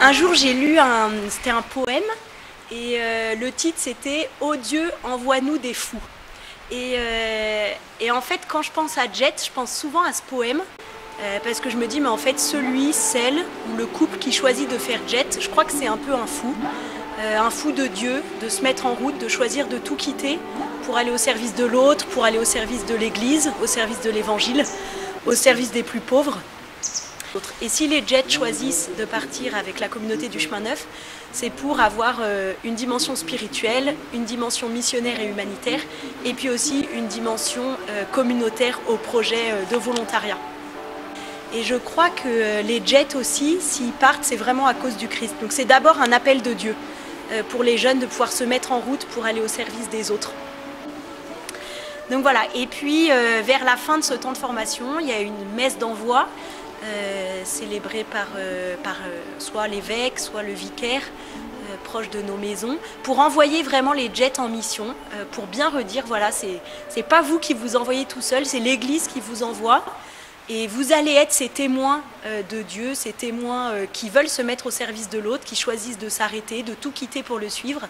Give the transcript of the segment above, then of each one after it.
Un jour, j'ai lu c'était un poème et le titre c'était « Ô Dieu, envoie-nous des fous ». Et en fait, quand je pense à Jet, je pense souvent à ce poème parce que je me dis, mais en fait, celle ou le couple qui choisit de faire Jet, je crois que c'est un peu un fou de Dieu, de se mettre en route, de choisir de tout quitter pour aller au service de l'autre, pour aller au service de l'Église, au service de l'Évangile, au service des plus pauvres. Et si les Jets choisissent de partir avec la communauté du chemin neuf, c'est pour avoir une dimension spirituelle, une dimension missionnaire et humanitaire, et puis aussi une dimension communautaire au projet de volontariat. Et je crois que les Jets aussi, s'ils partent, c'est vraiment à cause du Christ. Donc c'est d'abord un appel de Dieu pour les jeunes de pouvoir se mettre en route pour aller au service des autres. Donc voilà, et puis vers la fin de ce temps de formation, il y a une messe d'envoi célébrée par soit l'évêque, soit le vicaire, proche de nos maisons, pour envoyer vraiment les Jets en mission, pour bien redire, voilà, c'est pas vous qui vous envoyez tout seul, c'est l'Église qui vous envoie, et vous allez être ces témoins de Dieu, ces témoins qui veulent se mettre au service de l'autre, qui choisissent de s'arrêter, de tout quitter pour le suivre.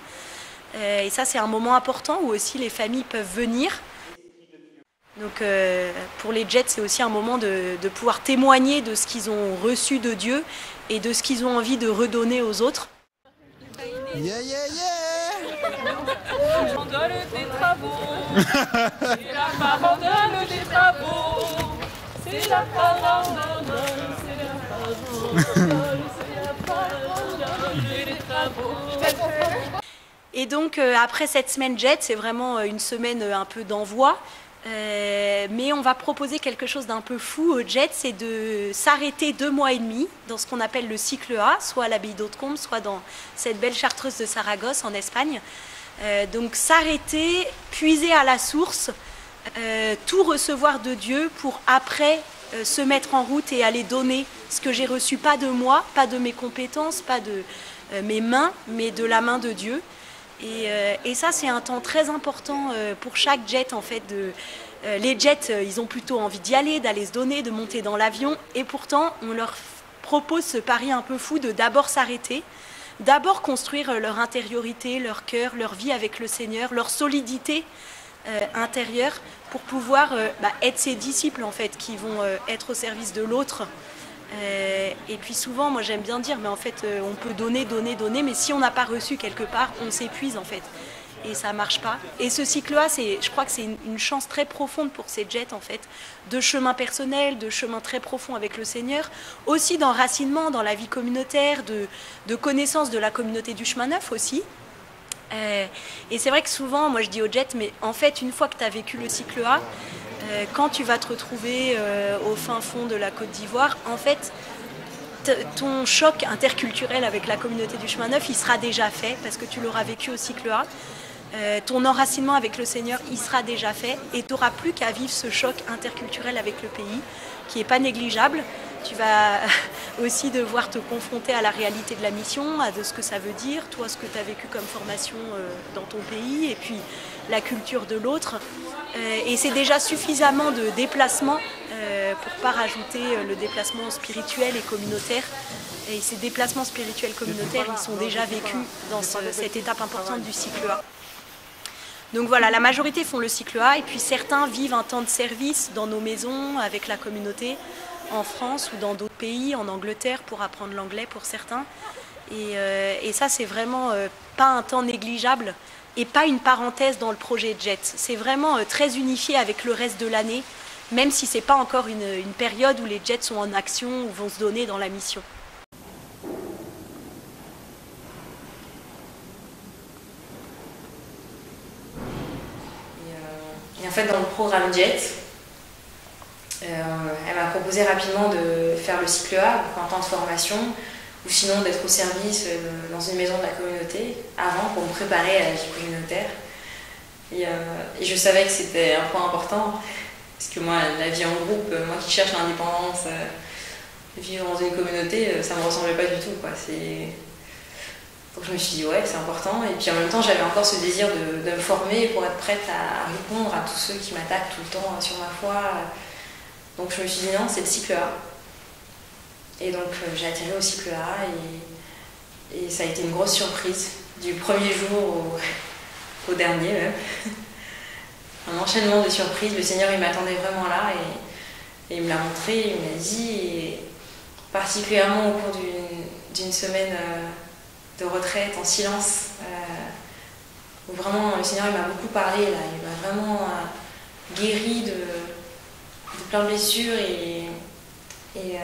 Et ça, c'est un moment important où aussi les familles peuvent venir. Donc pour les Jets, c'est aussi un moment de pouvoir témoigner de ce qu'ils ont reçu de Dieu et de ce qu'ils ont envie de redonner aux autres. Yeah, yeah, yeah! Parole des travaux, c'est la parole des travaux, c'est la parole, c'est la parole des travaux. Et donc après cette semaine Jet, c'est vraiment une semaine un peu d'envoi. Mais on va proposer quelque chose d'un peu fou au Jet, c'est de s'arrêter 2 mois et demi dans ce qu'on appelle le cycle A, soit à l'abbaye d'Hautecombe, soit dans cette belle chartreuse de Saragosse en Espagne. Donc s'arrêter, puiser à la source, tout recevoir de Dieu pour après se mettre en route et aller donner ce que j'ai reçu, pas de moi, pas de mes compétences, pas de mes mains, mais de la main de Dieu. Et ça, c'est un temps très important pour chaque Jet, en fait. Les Jets, ils ont plutôt envie d'y aller, d'aller se donner, de monter dans l'avion. Et pourtant, on leur propose ce pari un peu fou de d'abord s'arrêter, d'abord construire leur intériorité, leur cœur, leur vie avec le Seigneur, leur solidité intérieure pour pouvoir être ses disciples, en fait, qui vont être au service de l'autre. Et puis souvent, moi j'aime bien dire, mais en fait on peut donner, mais si on n'a pas reçu quelque part, on s'épuise en fait. Et ça ne marche pas. Et ce cycle-là, je crois que c'est une chance très profonde pour ces Jets en fait, de chemin personnel, de chemin très profond avec le Seigneur, aussi d'enracinement dans la vie communautaire, de connaissance de la communauté du chemin neuf aussi. Et c'est vrai que souvent, moi je dis aux Jets, mais en fait une fois que tu as vécu le cycle A, quand tu vas te retrouver au fin fond de la Côte d'Ivoire, en fait, ton choc interculturel avec la communauté du chemin neuf, il sera déjà fait parce que tu l'auras vécu au cycle A. Ton enracinement avec le Seigneur, il sera déjà fait et tu n'auras plus qu'à vivre ce choc interculturel avec le pays qui n'est pas négligeable. Tu vas aussi devoir te confronter à la réalité de la mission, à de ce que ça veut dire, toi ce que tu as vécu comme formation dans ton pays et puis la culture de l'autre. Et c'est déjà suffisamment de déplacements pour ne pas rajouter le déplacement spirituel et communautaire. Et ces déplacements spirituels communautaires, ils sont déjà vécus dans cette étape importante du cycle A. Donc voilà, la majorité font le cycle A et puis certains vivent un temps de service dans nos maisons avec la communauté en France ou dans d'autres pays, en Angleterre pour apprendre l'anglais pour certains. Et ça, c'est vraiment pas un temps négligeable et pas une parenthèse dans le projet Jet. C'est vraiment très unifié avec le reste de l'année, même si ce n'est pas encore une période où les Jets sont en action ou vont se donner dans la mission. Et en fait, dans le programme Jet, elle m'a proposé rapidement de faire le cycle A, donc un temps de formation, ou sinon d'être au service dans une maison de la communauté, avant pour me préparer à la vie communautaire. Et je savais que c'était un point important, parce que moi, la vie en groupe, moi qui cherche l'indépendance, vivre dans une communauté, ça ne me ressemblait pas du tout, quoi. Donc je me suis dit, ouais, c'est important. Et puis en même temps, j'avais encore ce désir de me former pour être prête à répondre à tous ceux qui m'attaquent tout le temps sur ma foi. Donc je me suis dit, non, c'est le cycle A. Et donc j'ai atterri au cycle A Et ça a été une grosse surprise, du premier jour au dernier même. Un enchaînement de surprises. Le Seigneur, il m'attendait vraiment là et il me l'a montré, il me l'a dit. Et particulièrement au cours d'une semaine de retraite en silence, où vraiment le Seigneur, il m'a beaucoup parlé. Là. Il m'a vraiment guéri de plein de blessures et il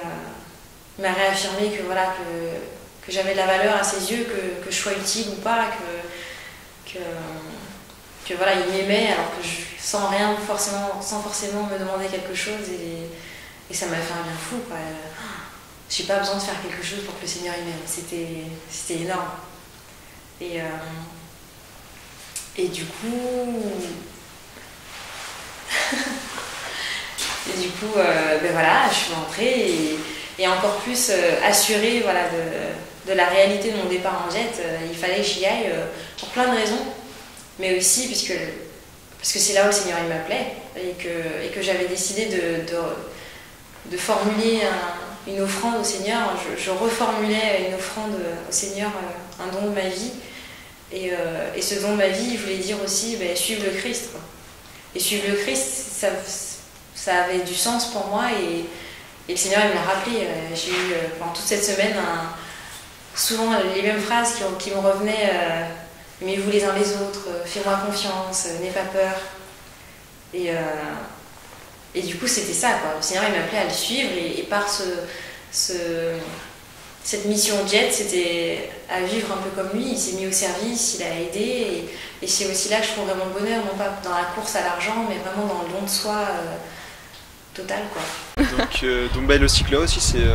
m'a réaffirmé que, voilà, que j'avais de la valeur à ses yeux, que je sois utile ou pas, que voilà, il m'aimait alors que sans forcément me demander quelque chose et ça m'a fait un bien fou, quoi. J'ai pas besoin de faire quelque chose pour que le Seigneur m'aime. C'était énorme. Et du coup ben voilà, je suis rentrée et encore plus assurée, voilà, de la réalité de mon départ en jet. Il fallait que j'y aille pour plein de raisons, mais aussi parce que c'est là où le Seigneur il m'appelait et que j'avais décidé de formuler une offrande au Seigneur. Je reformulais une offrande au Seigneur, un don de ma vie. Et ce don de ma vie, il voulait dire aussi suivre le Christ, quoi. Et suivre le Christ, ça avait du sens pour moi et le Seigneur il me l'a rappelé. J'ai eu pendant toute cette semaine souvent les mêmes phrases qui me revenaient. Aimez-vous les uns les autres, fais-moi confiance, n'aie pas peur. Et du coup c'était ça, quoi. Le Seigneur il m'appelait à le suivre et par cette mission jet, c'était à vivre un peu comme lui. Il s'est mis au service, il a aidé et c'est aussi là que je trouve vraiment le bonheur, non pas dans la course à l'argent mais vraiment dans le don de soi total, quoi. Donc le cycle aussi c'est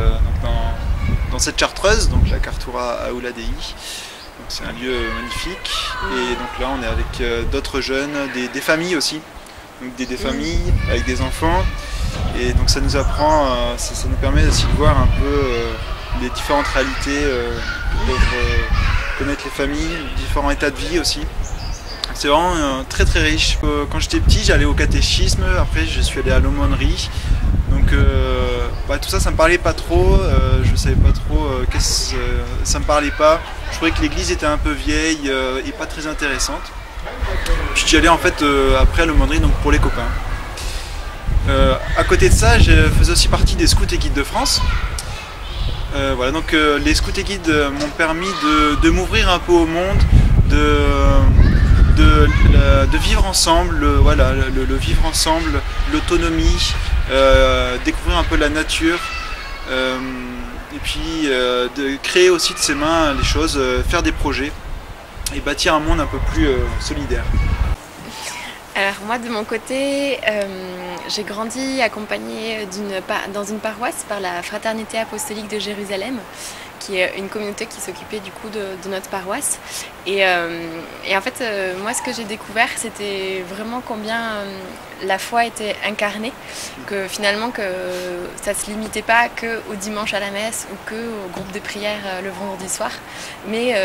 dans cette chartreuse, donc la Cartoura à Oula Dei. C'est un lieu magnifique et donc là on est avec d'autres jeunes, des familles aussi, donc des familles avec des enfants et donc ça nous apprend, ça nous permet aussi de voir un peu les différentes réalités, connaître les familles, les différents états de vie aussi. C'est vraiment très très riche. Quand j'étais petit j'allais au catéchisme, après je suis allé à l'aumônerie. Donc tout ça, ça me parlait pas trop, je savais pas trop, ça me parlait pas. Je trouvais que l'église était un peu vieille et pas très intéressante. Je suis allé en fait après à l'aumônerie, donc pour les copains. À côté de ça, je faisais aussi partie des scouts et guides de France. Voilà, donc les scouts et guides m'ont permis de m'ouvrir un peu au monde, de vivre ensemble, le vivre ensemble, l'autonomie, découvrir un peu la nature, et puis de créer aussi de ses mains les choses, faire des projets et bâtir un monde un peu plus solidaire. Alors moi de mon côté, j'ai grandi accompagnée dans une paroisse par la Fraternité Apostolique de Jérusalem, qui est une communauté qui s'occupait du coup de notre paroisse. Et en fait, moi ce que j'ai découvert, c'était vraiment combien la foi était incarnée, que finalement que ça ne se limitait pas qu'au dimanche à la messe ou qu'au groupe de prière le vendredi soir, mais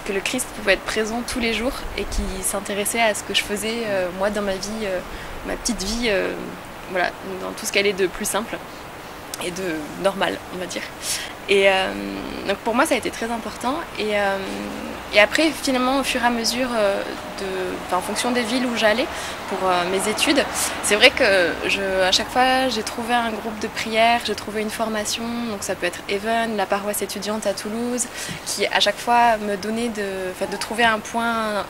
que le Christ pouvait être présent tous les jours et qui s'intéressait à ce que je faisais moi dans ma vie, ma petite vie, voilà, dans tout ce qu'elle est de plus simple et de normal, on va dire. Et donc pour moi ça a été très important et après finalement au fur et à mesure en fonction des villes où j'allais pour mes études, c'est vrai que à chaque fois j'ai trouvé un groupe de prière, j'ai trouvé une formation, donc ça peut être Even, la paroisse étudiante à Toulouse, qui à chaque fois me donnait de trouver un point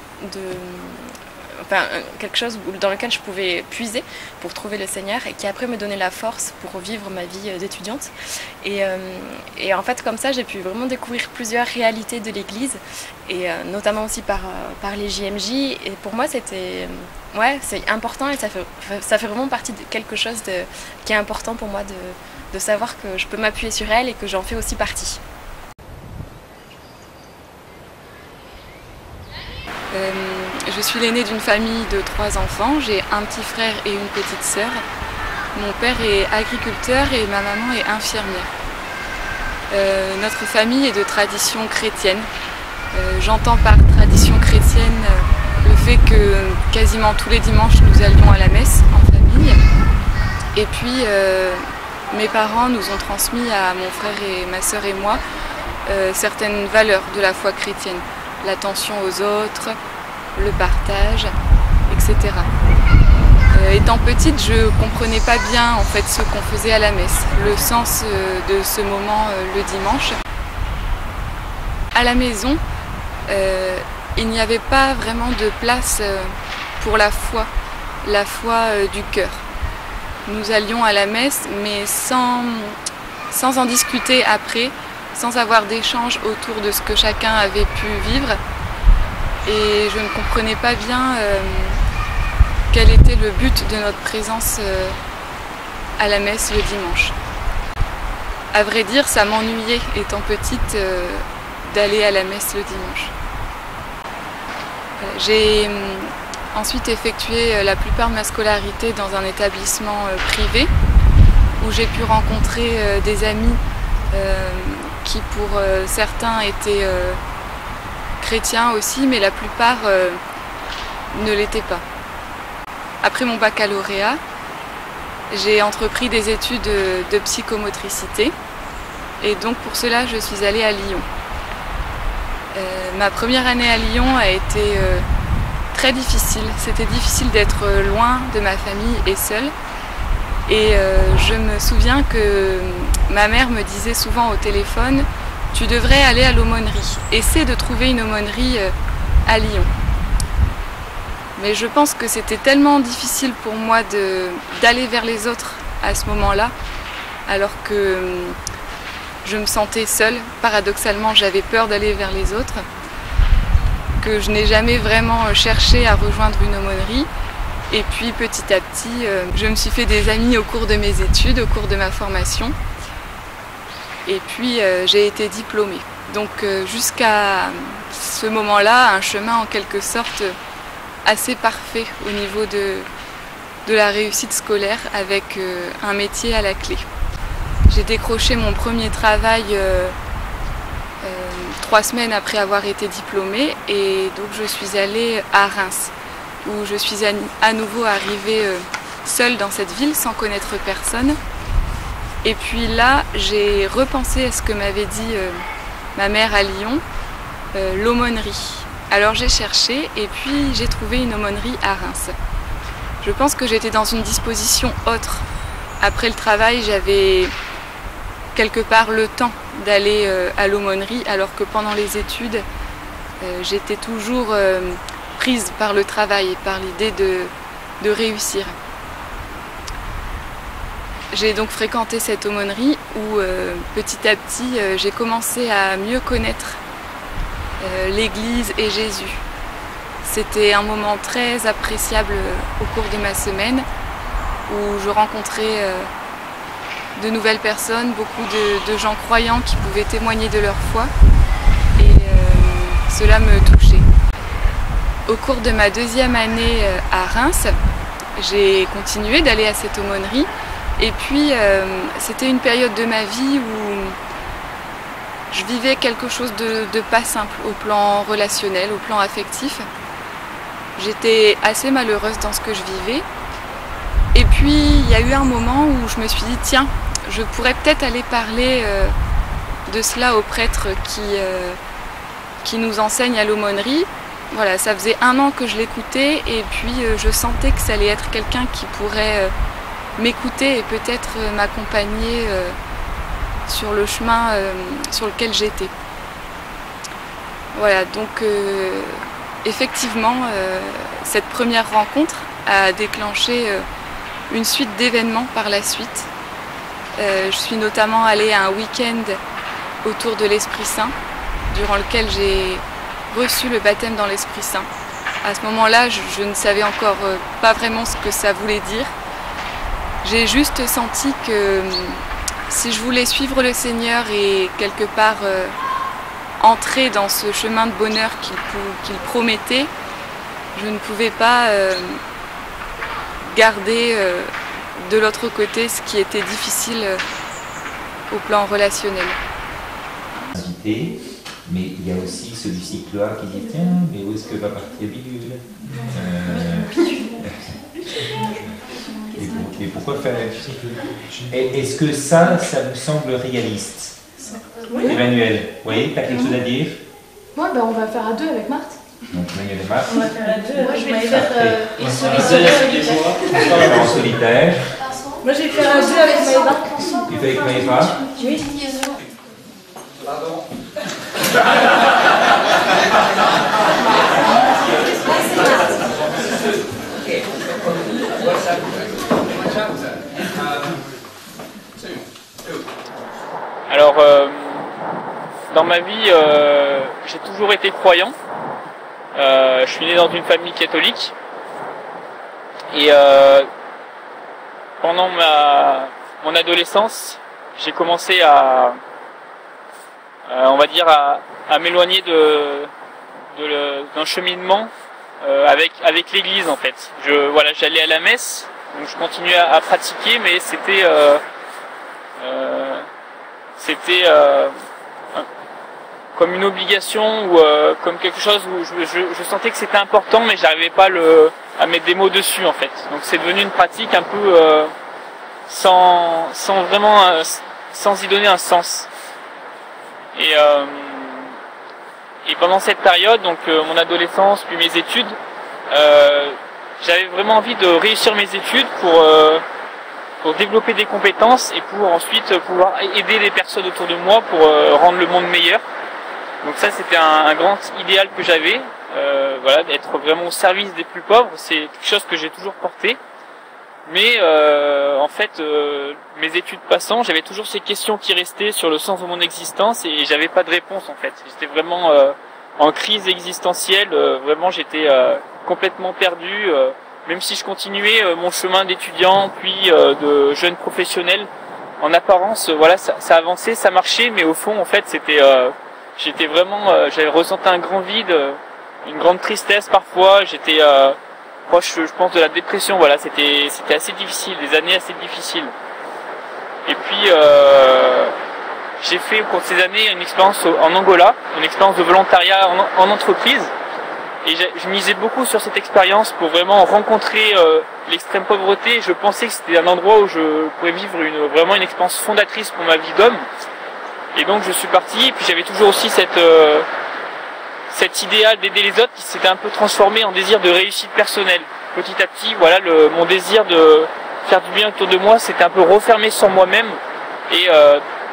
quelque chose dans lequel je pouvais puiser pour trouver le Seigneur et qui après me donnait la force pour vivre ma vie d'étudiante. Et en fait comme ça j'ai pu vraiment découvrir plusieurs réalités de l'Église et notamment aussi par les JMJ, et pour moi c'était c'est important et ça fait vraiment partie de quelque chose qui est important pour moi de savoir que je peux m'appuyer sur elle et que j'en fais aussi partie. Je suis l'aînée d'une famille de 3 enfants, j'ai un petit frère et une petite sœur. Mon père est agriculteur et ma maman est infirmière. Notre famille est de tradition chrétienne. J'entends par tradition chrétienne le fait que quasiment tous les dimanches nous allions à la messe en famille. Et puis mes parents nous ont transmis à mon frère et ma sœur et moi certaines valeurs de la foi chrétienne, l'attention aux autres, le partage, etc. Étant petite, je ne comprenais pas bien en fait ce qu'on faisait à la messe, le sens de ce moment le dimanche. À la maison, il n'y avait pas vraiment de place pour la foi du cœur. Nous allions à la messe, mais sans en discuter après, sans avoir d'échange autour de ce que chacun avait pu vivre. Et je ne comprenais pas bien quel était le but de notre présence à la messe le dimanche. À vrai dire, ça m'ennuyait, étant petite, d'aller à la messe le dimanche. J'ai ensuite effectué la plupart de ma scolarité dans un établissement privé où j'ai pu rencontrer des amis qui pour certains étaient chrétiens aussi, mais la plupart ne l'étaient pas. Après mon baccalauréat, j'ai entrepris des études de psychomotricité et donc pour cela je suis allée à Lyon. Ma première année à Lyon a été très difficile. C'était difficile d'être loin de ma famille et seule. Et je me souviens que ma mère me disait souvent au téléphone « Tu devrais aller à l'aumônerie. Essaie de trouver une aumônerie à Lyon. » Mais je pense que c'était tellement difficile pour moi d'aller vers les autres à ce moment-là, alors que je me sentais seule. Paradoxalement, j'avais peur d'aller vers les autres, que je n'ai jamais vraiment cherché à rejoindre une aumônerie. Et puis petit à petit, je me suis fait des amis au cours de mes études, au cours de ma formation. Et puis j'ai été diplômée. Donc jusqu'à ce moment-là, un chemin en quelque sorte assez parfait au niveau de la réussite scolaire avec un métier à la clé. J'ai décroché mon premier travail 3 semaines après avoir été diplômée et donc je suis allée à Reims où je suis à nouveau arrivée seule dans cette ville sans connaître personne. Et puis là, j'ai repensé à ce que m'avait dit ma mère à Lyon, l'aumônerie. Alors j'ai cherché et puis j'ai trouvé une aumônerie à Reims. Je pense que j'étais dans une disposition autre. Après le travail, j'avais quelque part le temps d'aller à l'aumônerie, alors que pendant les études, j'étais toujours prise par le travail et par l'idée de réussir. J'ai donc fréquenté cette aumônerie où petit à petit j'ai commencé à mieux connaître l'Église et Jésus. C'était un moment très appréciable au cours de ma semaine où je rencontrais de nouvelles personnes, beaucoup de gens croyants qui pouvaient témoigner de leur foi et cela me touchait. Au cours de ma 2e année à Reims, j'ai continué d'aller à cette aumônerie et puis c'était une période de ma vie où je vivais quelque chose de pas simple au plan relationnel, au plan affectif. J'étais assez malheureuse dans ce que je vivais. Et puis il y a eu un moment où je me suis dit tiens, je pourrais peut-être aller parler de cela au prêtre qui nous enseigne à l'aumônerie. Voilà, ça faisait 1 an que je l'écoutais et puis je sentais que ça allait être quelqu'un qui pourrait m'écouter et peut-être m'accompagner sur le chemin sur lequel j'étais. Voilà, donc effectivement, cette première rencontre a déclenché une suite d'événements par la suite. Je suis notamment allée à un week-end autour de l'Esprit Saint, durant lequel j'ai reçu le baptême dans l'Esprit Saint. À ce moment-là, je ne savais encore pas vraiment ce que ça voulait dire. J'ai juste senti que si je voulais suivre le Seigneur et quelque part entrer dans ce chemin de bonheur qu'il promettait, je ne pouvais pas garder de l'autre côté ce qui était difficile au plan relationnel. Mais il y a aussi celui-ci Chloé qui dit tiens, mais où est-ce que va partir Bidule et pourquoi faire? Est-ce que ça vous semble réaliste? Emmanuel, oui, t'as quelque chose à dire? Ouais, bah on va faire à deux avec Marthe. Donc Emmanuel et Marthe. On va faire à deux. Moi, je vais faire En solitaire. Moi, je vais faire à deux avec Maëva. Tu fais avec Maëva? Oui. Pardon. Alors, dans ma vie, j'ai toujours été croyant. Je suis né dans une famille catholique. Et pendant mon adolescence, j'ai commencé on va dire, à m'éloigner d'un cheminement avec l'Église, en fait. J'allais à la messe, donc je continuais à pratiquer, mais c'était comme une obligation ou comme quelque chose où je sentais que c'était important, mais j'arrivais pas à mettre des mots dessus, en fait. Donc c'est devenu une pratique un peu sans y donner un sens. Et pendant cette période, donc mon adolescence puis mes études, j'avais vraiment envie de réussir mes études pour développer des compétences et pour ensuite pouvoir aider les personnes autour de moi pour rendre le monde meilleur. Donc ça, c'était un grand idéal que j'avais, d'être vraiment au service des plus pauvres. C'est quelque chose que j'ai toujours porté. Mais en fait, mes études passant, j'avais toujours ces questions qui restaient sur le sens de mon existence et j'avais pas de réponse, en fait. J'étais vraiment en crise existentielle. Vraiment, j'étais complètement perdu. Même si je continuais mon chemin d'étudiant puis de jeune professionnel, en apparence, ça avançait, ça marchait, mais au fond, en fait, j'avais ressenti un grand vide, une grande tristesse parfois. J'étais proche, je pense, de la dépression. C'était assez difficile, des années assez difficiles. Et puis j'ai fait au cours de ces années une expérience en Angola, une expérience de volontariat en entreprise. Et je misais beaucoup sur cette expérience pour vraiment rencontrer l'extrême pauvreté. Je pensais que c'était un endroit où je pourrais vivre vraiment une expérience fondatrice pour ma vie d'homme. Et donc je suis parti, et puis j'avais toujours aussi cet idéal d'aider les autres qui s'était un peu transformé en désir de réussite personnelle. Petit à petit, mon désir de faire du bien autour de moi s'était un peu refermé sur moi-même. Et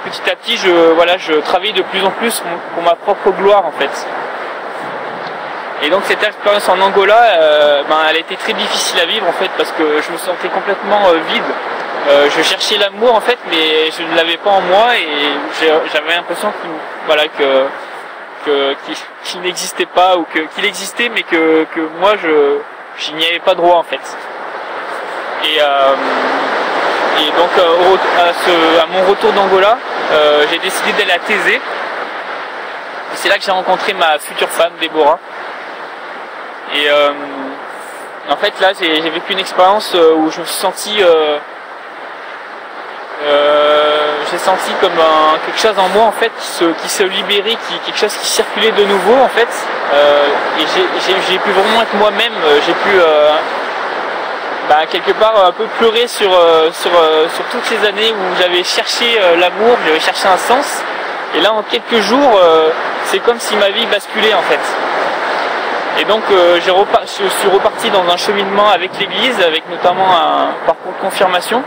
petit à petit, je travaillais de plus en plus pour ma propre gloire, en fait. Et donc cette expérience en Angola, elle a été très difficile à vivre, en fait, parce que je me sentais complètement vide. Je cherchais l'amour, en fait, mais je ne l'avais pas en moi, et j'avais l'impression qu'il n'existait pas, ou qu'il existait, mais que moi je n'y avais pas droit, en fait. Et donc à mon retour d'Angola, j'ai décidé d'aller à Thésée. C'est là que j'ai rencontré ma future femme, Déborah. Et en fait là j'ai vécu une expérience où je me suis senti comme quelque chose en moi, en fait, qui se libérait, quelque chose qui circulait de nouveau, en fait. Et j'ai pu vraiment être moi-même. J'ai pu quelque part un peu pleurer sur toutes ces années où j'avais cherché l'amour, j'avais cherché un sens. Et là, en quelques jours, c'est comme si ma vie basculait, en fait. Et donc je suis reparti dans un cheminement avec l'Église, avec notamment un parcours de confirmation.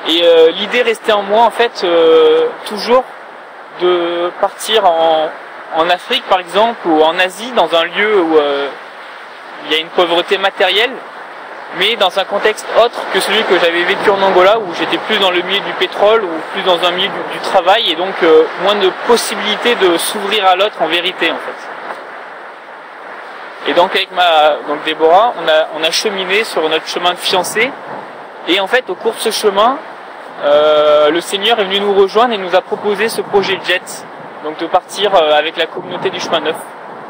Et l'idée restait en moi, en fait, toujours de partir en Afrique, par exemple, ou en Asie, dans un lieu où il y a une pauvreté matérielle, mais dans un contexte autre que celui que j'avais vécu en Angola, où j'étais plus dans le milieu du pétrole, ou plus dans un milieu du travail, et donc moins de possibilités de s'ouvrir à l'autre en vérité, en fait. Et donc avec Déborah, on a cheminé sur notre chemin de fiancée. Et en fait, au cours de ce chemin, le Seigneur est venu nous rejoindre et nous a proposé ce projet JET. Donc de partir avec la communauté du chemin neuf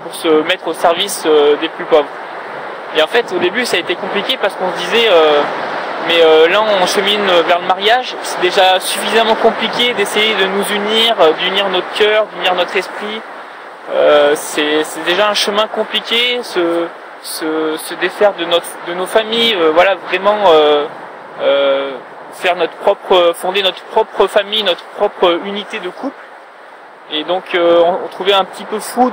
pour se mettre au service des plus pauvres. Et en fait, au début, ça a été compliqué parce qu'on se disait, là on chemine vers le mariage. C'est déjà suffisamment compliqué d'essayer de nous unir, d'unir notre cœur, d'unir notre esprit. C'est déjà un chemin compliqué, se défaire de nos familles, vraiment fonder notre propre famille, notre propre unité de couple. Et donc on trouvait un petit peu fou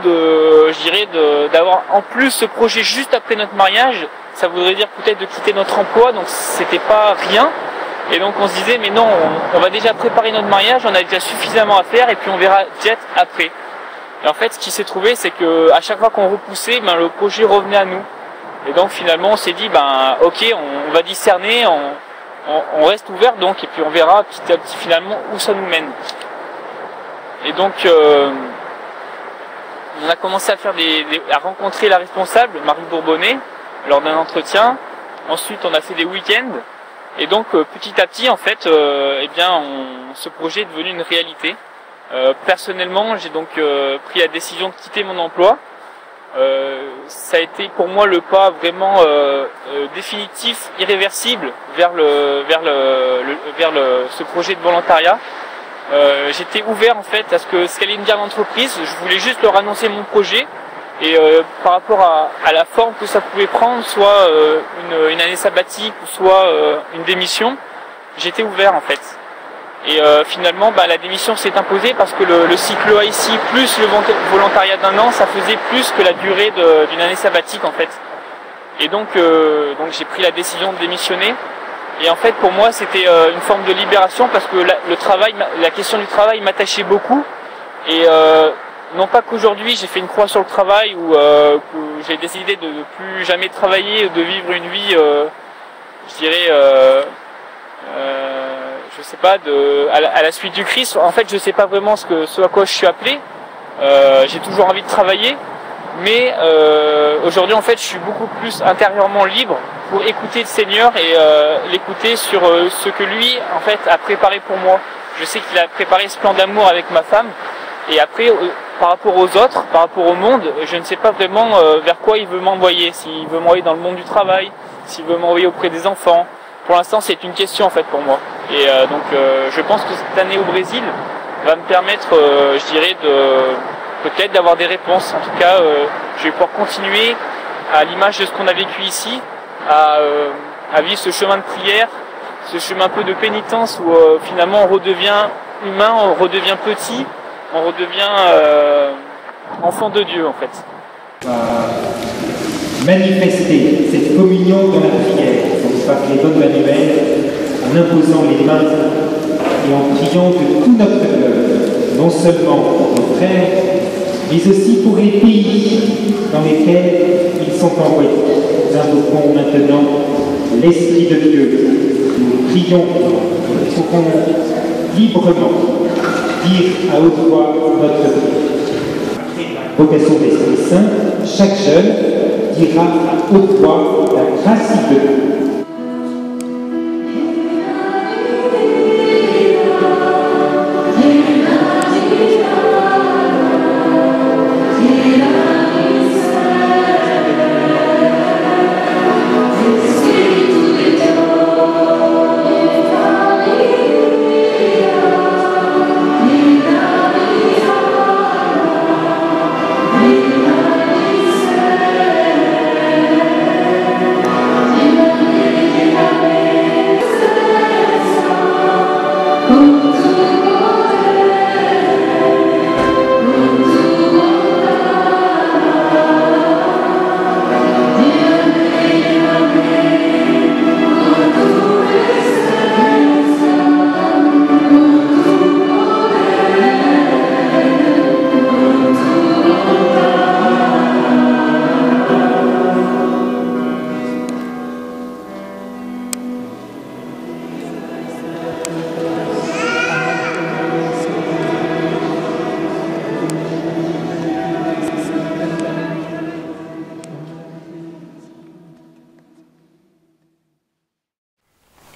d'avoir en plus ce projet juste après notre mariage. Ça voudrait dire peut-être de quitter notre emploi, donc c'était pas rien. Et donc on se disait mais non, on va déjà préparer notre mariage, on a déjà suffisamment à faire et puis on verra Jet après. Et en fait ce qui s'est trouvé c'est que à chaque fois qu'on repoussait, le projet revenait à nous. Et donc finalement on s'est dit ok, on va discerner, on reste ouvert donc et puis on verra petit à petit finalement où ça nous mène. Et donc on a commencé à à rencontrer la responsable, Marie Bourbonnet, lors d'un entretien. Ensuite on a fait des week-ends. Et donc petit à petit en fait ce projet est devenu une réalité. Personnellement j'ai donc pris la décision de quitter mon emploi. Ça a été pour moi le pas vraiment définitif, irréversible vers ce projet de volontariat. J'étais ouvert en fait à ce qu'allait me dire l'entreprise. Je voulais juste leur annoncer mon projet et par rapport à la forme que ça pouvait prendre, soit une année sabbatique ou soit une démission, j'étais ouvert en fait. Et finalement la démission s'est imposée parce que le cycle A ici plus le volontariat d'1 an, ça faisait plus que la durée d'une année sabbatique en fait. Et donc j'ai pris la décision de démissionner. Et en fait pour moi c'était une forme de libération parce que la question du travail m'attachait beaucoup. Et non pas qu'aujourd'hui j'ai fait une croix sur le travail ou que j'ai décidé de ne plus jamais travailler, de vivre une vie, je dirais, je sais pas, à la suite du Christ. En fait je sais pas vraiment ce à quoi je suis appelé. J'ai toujours envie de travailler. Mais aujourd'hui en fait je suis beaucoup plus intérieurement libre pour écouter le Seigneur et l'écouter sur ce que lui en fait a préparé pour moi. Je sais qu'il a préparé ce plan d'amour avec ma femme et après par rapport aux autres, par rapport au monde, je ne sais pas vraiment vers quoi il veut m'envoyer. S'il veut m'envoyer dans le monde du travail, s'il veut m'envoyer auprès des enfants. Pour l'instant c'est une question en fait pour moi. Et donc je pense que cette année au Brésil va me permettre je dirais peut-être d'avoir des réponses. En tout cas, je vais pouvoir continuer à l'image de ce qu'on a vécu ici, à vivre ce chemin de prière, ce chemin un peu de pénitence où finalement on redevient humain, on redevient petit, on redevient enfant de Dieu en fait. Manifester cette communion dans la prière, donc par les bonnes manuels, en imposant les mains et en priant de tout notre cœur, non seulement pour nos frères, mais aussi pour les pays dans lesquels ils sont envoyés. Nous invoquons maintenant l'Esprit de Dieu. Nous prions, nous pourrons librement dire à haute voix notre prière. Après la vocation de l'Esprit Saint, chaque jeune dira à haute voix la grâce de Dieu.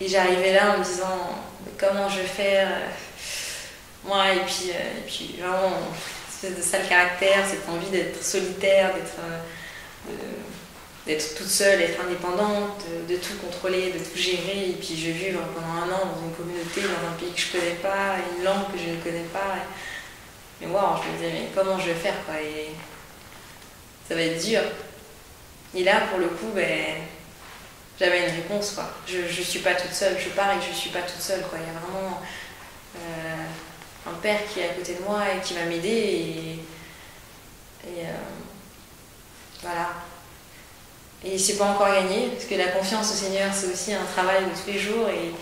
Et j'arrivais là en me disant comment je vais faire moi et puis vraiment cette espèce de sale caractère, cette envie d'être solitaire, d'être toute seule, d'être indépendante, de tout contrôler, de tout gérer, et puis je vais vivre pendant 1 an dans une communauté, dans un pays que je connais pas, une langue que je ne connais pas. Mais wow, je me disais mais comment je vais faire quoi, et ça va être dur. Et là pour le coup j'avais une réponse, quoi. Je suis pas toute seule, je pars et je suis pas toute seule, quoi. Il y a vraiment un père qui est à côté de moi et qui va m'aider et voilà. Et c'est pas encore gagné, parce que la confiance au Seigneur, c'est aussi un travail de tous les jours et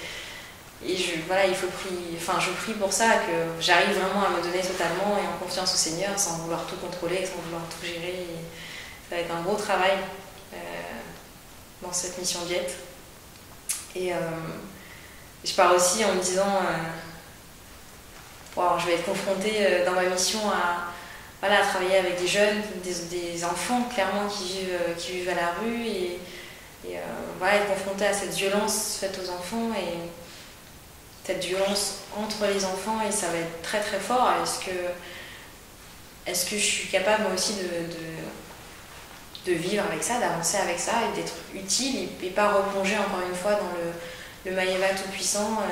voilà, je prie pour ça, que j'arrive vraiment à me donner totalement et en confiance au Seigneur, sans vouloir tout contrôler, sans vouloir tout gérer. Et ça va être un gros travail dans cette mission Diète. Et je pars aussi en me disant, wow, je vais être confrontée dans ma mission à travailler avec des jeunes, des enfants clairement qui vivent à la rue et voilà, être confrontée à cette violence faite aux enfants et cette violence entre les enfants, et ça va être très très fort. Est-ce que je suis capable moi aussi de vivre avec ça, d'avancer avec ça et d'être utile et pas replonger encore une fois dans le Maïva tout-puissant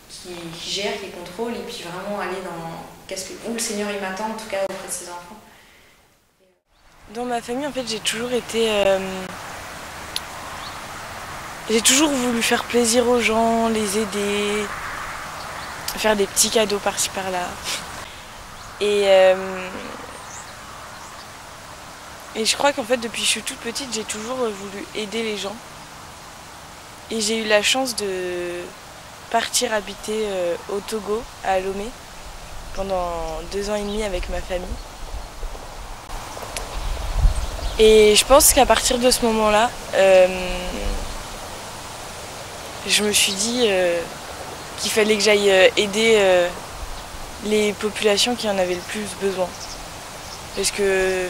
qui gère, qui contrôle, et puis vraiment aller dans où le Seigneur il m'attend, en tout cas auprès de ses enfants. Dans ma famille, en fait, j'ai toujours été... j'ai toujours voulu faire plaisir aux gens, les aider, faire des petits cadeaux par-ci par-là. Et je crois qu'en fait, depuis que je suis toute petite, j'ai toujours voulu aider les gens. Et j'ai eu la chance de partir habiter au Togo, à Lomé, pendant 2 ans et demi avec ma famille. Et je pense qu'à partir de ce moment-là, je me suis dit qu'il fallait que j'aille aider les populations qui en avaient le plus besoin. Parce que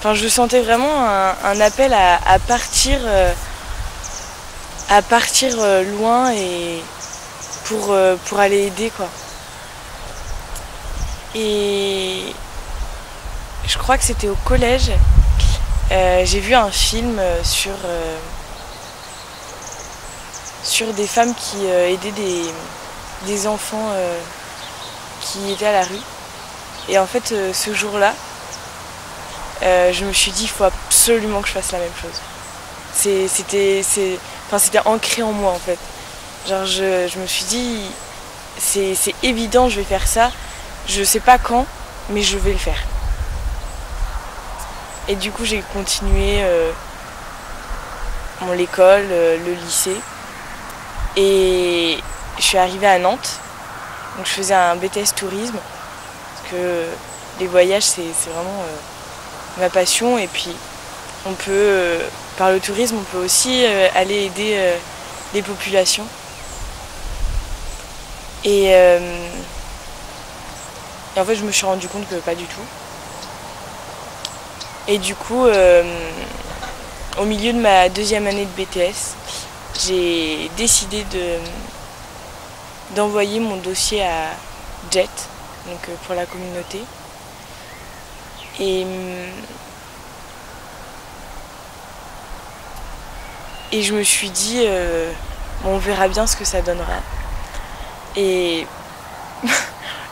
je sentais vraiment un appel à partir loin et pour aller aider, quoi. Et je crois que c'était au collège, j'ai vu un film sur des femmes qui aidaient des enfants qui étaient à la rue. Et en fait, ce jour-là, je me suis dit, il faut absolument que je fasse la même chose. C'était ancré en moi, en fait. Genre, je me suis dit, c'est évident, je vais faire ça. Je sais pas quand, mais je vais le faire. Et du coup, j'ai continué l'école, le lycée. Et je suis arrivée à Nantes. Donc je faisais un BTS tourisme. Parce que les voyages, c'est vraiment ma passion. Et puis, par le tourisme, on peut aussi aller aider les populations. Et en fait, je me suis rendu compte que pas du tout. Et du coup, au milieu de ma 2e année de BTS, j'ai décidé d'envoyer mon dossier à JET, donc pour la communauté. Et je me suis dit, on verra bien ce que ça donnera. Et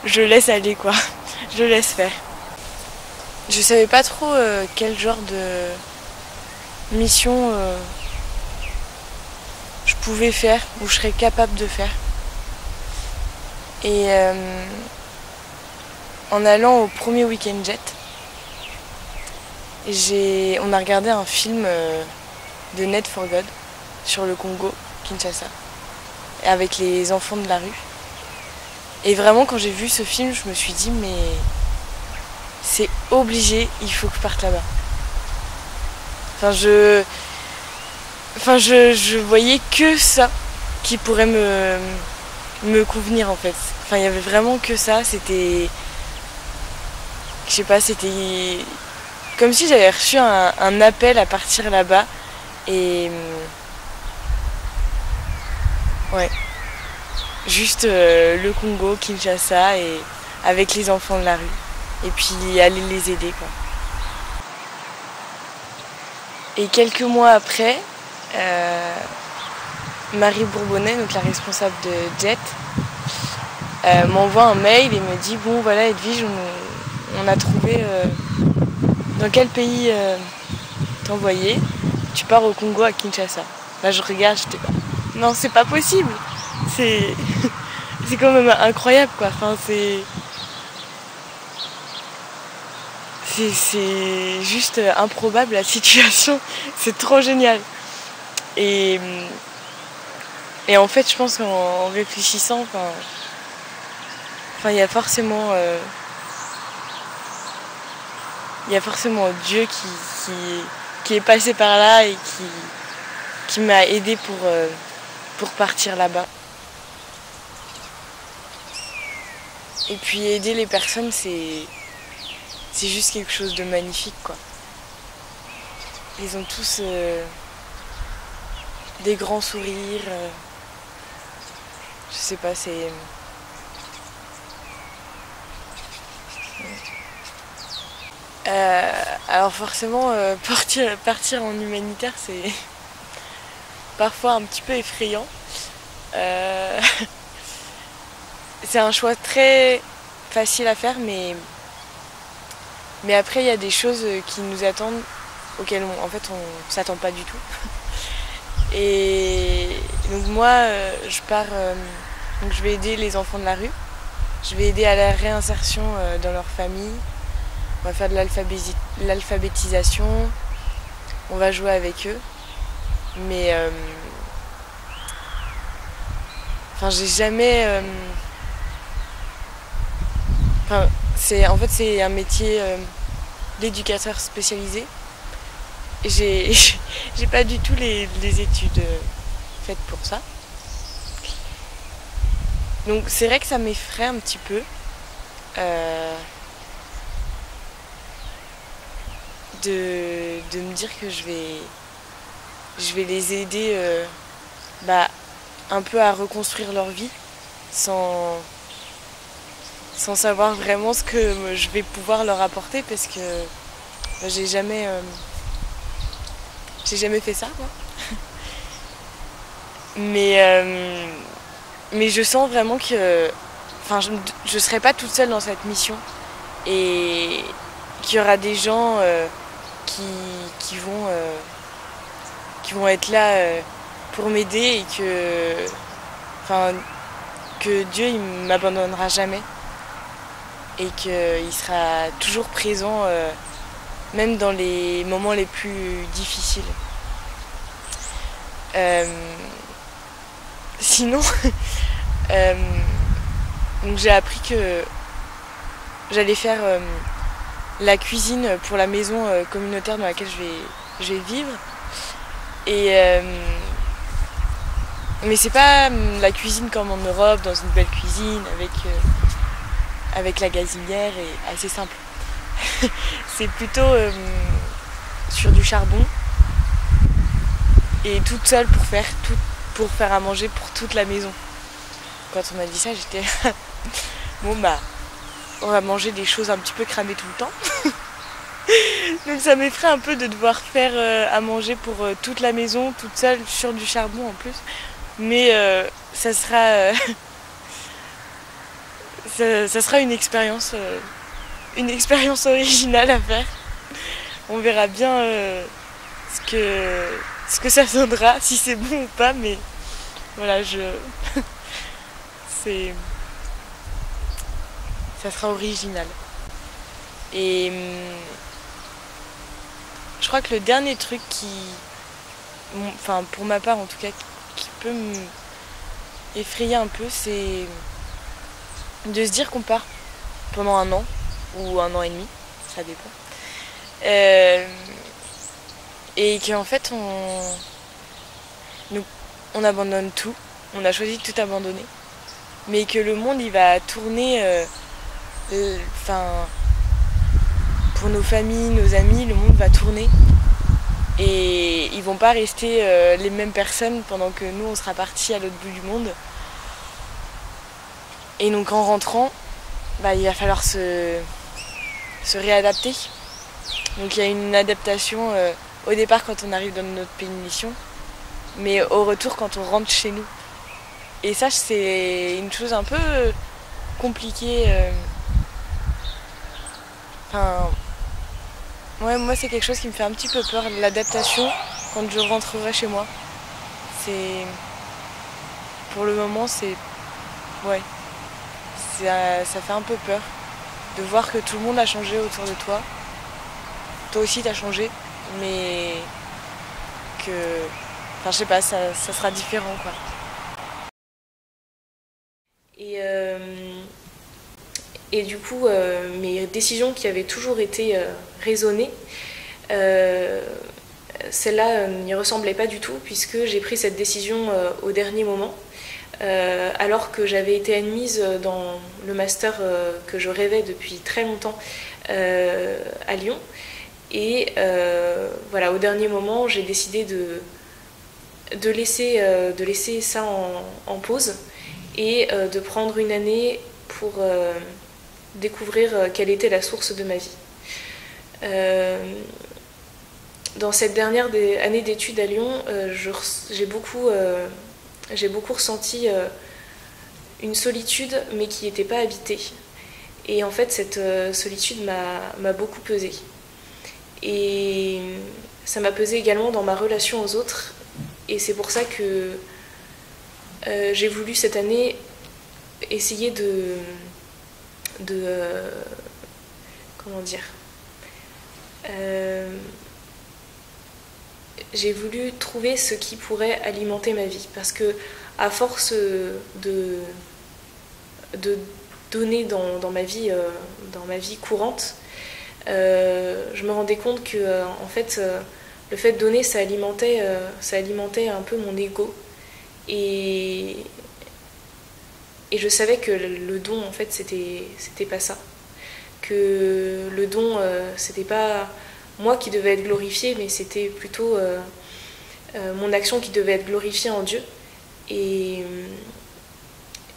je laisse aller, quoi. Je laisse faire. Je savais pas trop quel genre de mission je pouvais faire ou je serais capable de faire. Et en allant au premier week-end Jet, on a regardé un film de Net for God sur le Congo, Kinshasa, avec les enfants de la rue. Et vraiment, quand j'ai vu ce film, je me suis dit, mais c'est obligé, il faut que je parte là-bas. Je voyais que ça qui pourrait me convenir, en fait. Il y avait vraiment que ça, c'était... Je sais pas, c'était comme si j'avais reçu un appel à partir là-bas. Et... ouais. Juste le Congo, Kinshasa, et avec les enfants de la rue. Et puis aller les aider, quoi. Et quelques mois après, Marie Bourbonnais, donc la responsable de JET, m'envoie un mail et me dit, bon voilà Edwige, on a trouvé dans quel pays t'envoyer. tu pars au Congo à Kinshasa. Là je regarde, j'étais là, non c'est pas possible, c'est quand même incroyable quoi, enfin c'est juste improbable la situation, c'est trop génial. Et en fait je pense qu'en réfléchissant, il y a forcément Dieu qui est passé par là et qui m'a aidé pour partir là-bas. Et puis aider les personnes, c'est juste quelque chose de magnifique, quoi. Ils ont tous des grands sourires. Je sais pas, c'est... alors forcément, partir en humanitaire, c'est parfois un petit peu effrayant. C'est un choix très facile à faire, mais après il y a des choses qui nous attendent, auxquelles on s'attend pas du tout. Et donc moi, je pars, donc je vais aider les enfants de la rue, je vais aider à la réinsertion dans leur famille. On va faire de l'alphabétisation, on va jouer avec eux, mais j'ai jamais... c'est un métier d'éducateur spécialisé. J'ai pas du tout les études faites pour ça. Donc c'est vrai que ça m'effraie un petit peu. De me dire que je vais les aider un peu à reconstruire leur vie sans savoir vraiment ce que je vais pouvoir leur apporter, parce que j'ai jamais fait ça, quoi. Mais je sens vraiment que je serai pas toute seule dans cette mission, et qu'il y aura des gens qui vont être là pour m'aider, et que Dieu il m'abandonnera jamais, et qu'il sera toujours présent même dans les moments les plus difficiles. Sinon donc j'ai appris que j'allais faire la cuisine pour la maison communautaire dans laquelle je vais vivre. Mais c'est pas la cuisine comme en Europe, dans une belle cuisine avec la gazinière, et assez simple. C'est plutôt sur du charbon, et toute seule pour faire à manger pour toute la maison. Quand on m'a dit ça, j'étais bon on va manger des choses un petit peu cramées tout le temps. Donc ça m'effraie un peu de devoir faire à manger pour toute la maison, toute seule, sur du charbon en plus. Mais ça sera une expérience originale à faire. On verra bien ce que ça donnera, si c'est bon ou pas, mais voilà, ça sera original. Et je crois que le dernier truc pour ma part en tout cas, qui peut m'effrayer un peu, c'est de se dire qu'on part pendant 1 an ou 1 an et demi, ça dépend. Et qu'en fait on abandonne tout, on a choisi de tout abandonner, mais que le monde il va tourner, pour nos familles, nos amis, le monde va tourner, et ils vont pas rester les mêmes personnes pendant que nous on sera partis à l'autre bout du monde. Et donc en rentrant, il va falloir se réadapter. Donc il y a une adaptation au départ quand on arrive dans notre pays de mission, mais au retour quand on rentre chez nous. Et ça, c'est une chose un peu compliquée. Moi c'est quelque chose qui me fait un petit peu peur, l'adaptation quand je rentrerai chez moi. Pour le moment, ouais, ça fait un peu peur de voir que tout le monde a changé autour de toi. Toi aussi t'as changé, mais enfin je sais pas, ça sera différent quoi. Et du coup, mes décisions qui avaient toujours été raisonnées, celle-là n'y ressemblait pas du tout, puisque j'ai pris cette décision au dernier moment, alors que j'avais été admise dans le master que je rêvais depuis très longtemps à Lyon. Et voilà, au dernier moment, j'ai décidé de laisser ça en pause et de prendre une année pour découvrir quelle était la source de ma vie. Dans cette dernière année d'études à Lyon, j'ai beaucoup ressenti une solitude, mais qui n'était pas habitée. Et en fait, cette solitude m'a beaucoup pesé. Et ça m'a pesé également dans ma relation aux autres. Et c'est pour ça que j'ai voulu cette année essayer comment dire, j'ai voulu trouver ce qui pourrait alimenter ma vie, parce que à force de donner dans ma vie courante, je me rendais compte que en fait le fait de donner, ça alimentait un peu mon ego, et je savais que le don en fait c'était pas ça, que le don c'était pas moi qui devais être glorifiée, mais c'était plutôt mon action qui devait être glorifiée en Dieu. Et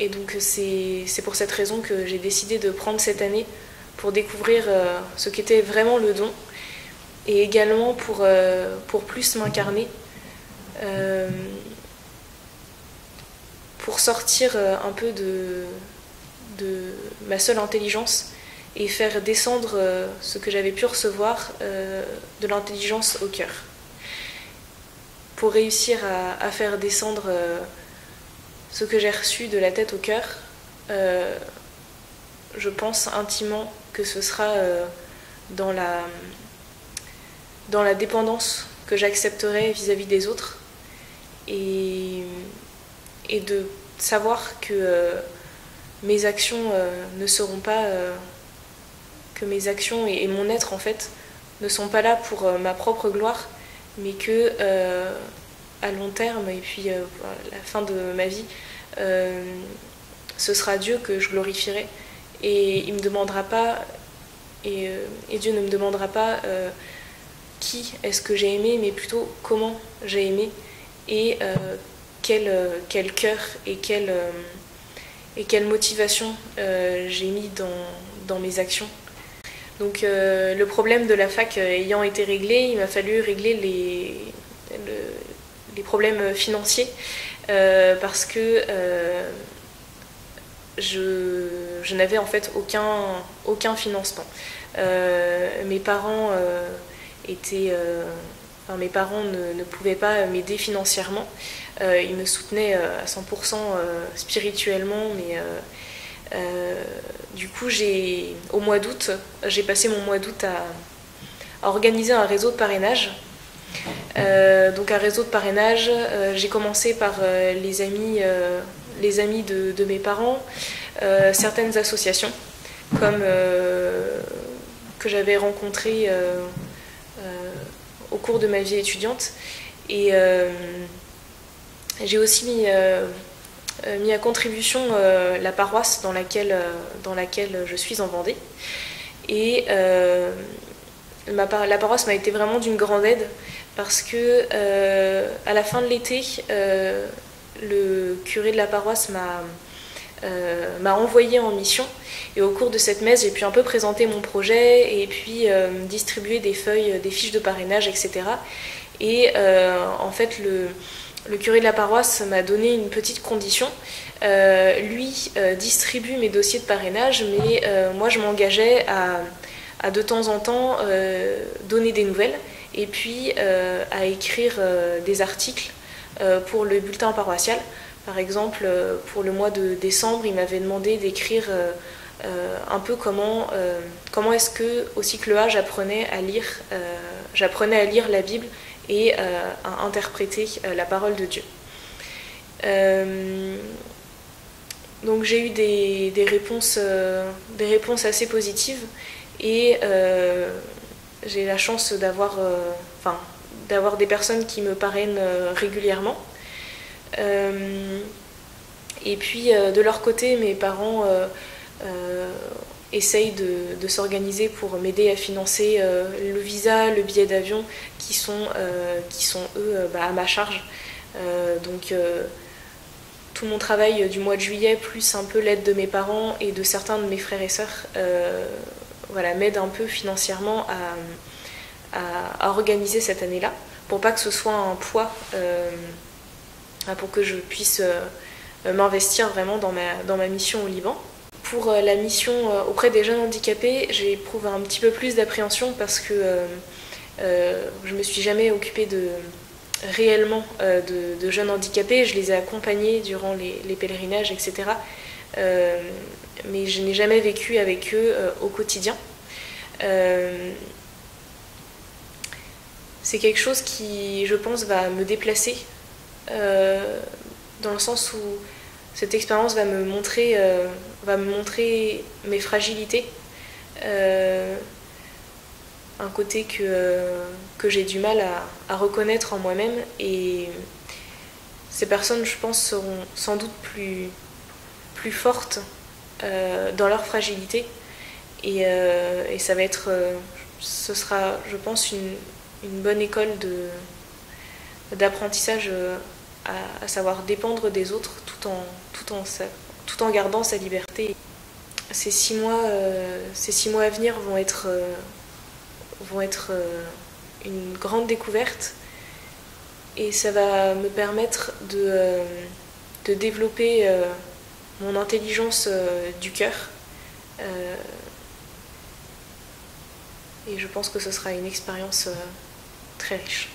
donc c'est pour cette raison que j'ai décidé de prendre cette année pour découvrir ce qu'était vraiment le don, et également pour plus m'incarner, pour sortir un peu de ma seule intelligence et faire descendre ce que j'avais pu recevoir de l'intelligence au cœur. Pour réussir à faire descendre ce que j'ai reçu de la tête au cœur, je pense intimement que ce sera dans la dépendance que j'accepterai vis-à-vis des autres, et de savoir que mes actions ne seront pas... que mes actions et mon être en fait ne sont pas là pour ma propre gloire, mais que à long terme, et puis à la fin de ma vie, ce sera Dieu que je glorifierai, et il me demandera pas, et Dieu ne me demandera pas qui est-ce que j'ai aimé, mais plutôt comment j'ai aimé, et quel cœur et quelle motivation j'ai mis dans mes actions. Donc le problème de la fac ayant été réglé, il m'a fallu régler les problèmes financiers, parce que je n'avais en fait aucun financement. Mes parents mes parents ne pouvaient pas m'aider financièrement. Ils me soutenaient à 100% spirituellement, mais du coup, au mois d'août, j'ai passé mon mois d'août à organiser un réseau de parrainage. Donc un réseau de parrainage, j'ai commencé par les amis de mes parents, certaines associations comme que j'avais rencontrées au cours de ma vie étudiante, et j'ai aussi mis à contribution la paroisse dans laquelle je suis en Vendée, et la paroisse m'a été vraiment d'une grande aide, parce que à la fin de l'été, le curé de la paroisse m'a envoyée en mission, et au cours de cette messe, j'ai pu un peu présenter mon projet, et puis distribuer des feuilles, des fiches de parrainage, etc. Et en fait, le curé de la paroisse m'a donné une petite condition. Lui distribue mes dossiers de parrainage, mais moi je m'engageais à de temps en temps donner des nouvelles, et puis à écrire des articles pour le bulletin paroissial. Par exemple, pour le mois de décembre, il m'avait demandé d'écrire un peu comment est-ce que au cycle A j'apprenais à lire la Bible et à interpréter la parole de Dieu. Donc j'ai eu des réponses assez positives et j'ai la chance d'avoir des personnes qui me parrainent régulièrement. Et puis de leur côté, mes parents essayent de s'organiser pour m'aider à financer le visa, le billet d'avion qui sont eux à ma charge. Donc tout mon travail du mois de juillet, plus un peu l'aide de mes parents et de certains de mes frères et sœurs, m'aide un peu financièrement à organiser cette année-là, pour pas que ce soit un poids, pour que je puisse m'investir vraiment dans ma mission au Liban. Pour la mission auprès des jeunes handicapés, j'éprouve un petit peu plus d'appréhension parce que je me suis jamais occupée réellement de jeunes handicapés. Je les ai accompagnés durant les pèlerinages, etc. Mais je n'ai jamais vécu avec eux au quotidien. C'est quelque chose qui, je pense, va me déplacer dans le sens où cette expérience va me montrer mes fragilités, un côté que j'ai du mal à reconnaître en moi-même, et ces personnes, je pense, seront sans doute plus fortes dans leur fragilité, et ça va être, ce sera, je pense, une bonne école d'apprentissage à savoir dépendre des autres tout en gardant sa liberté. Ces 6 mois à venir vont être une grande découverte, et ça va me permettre de développer mon intelligence du cœur, et je pense que ce sera une expérience très riche.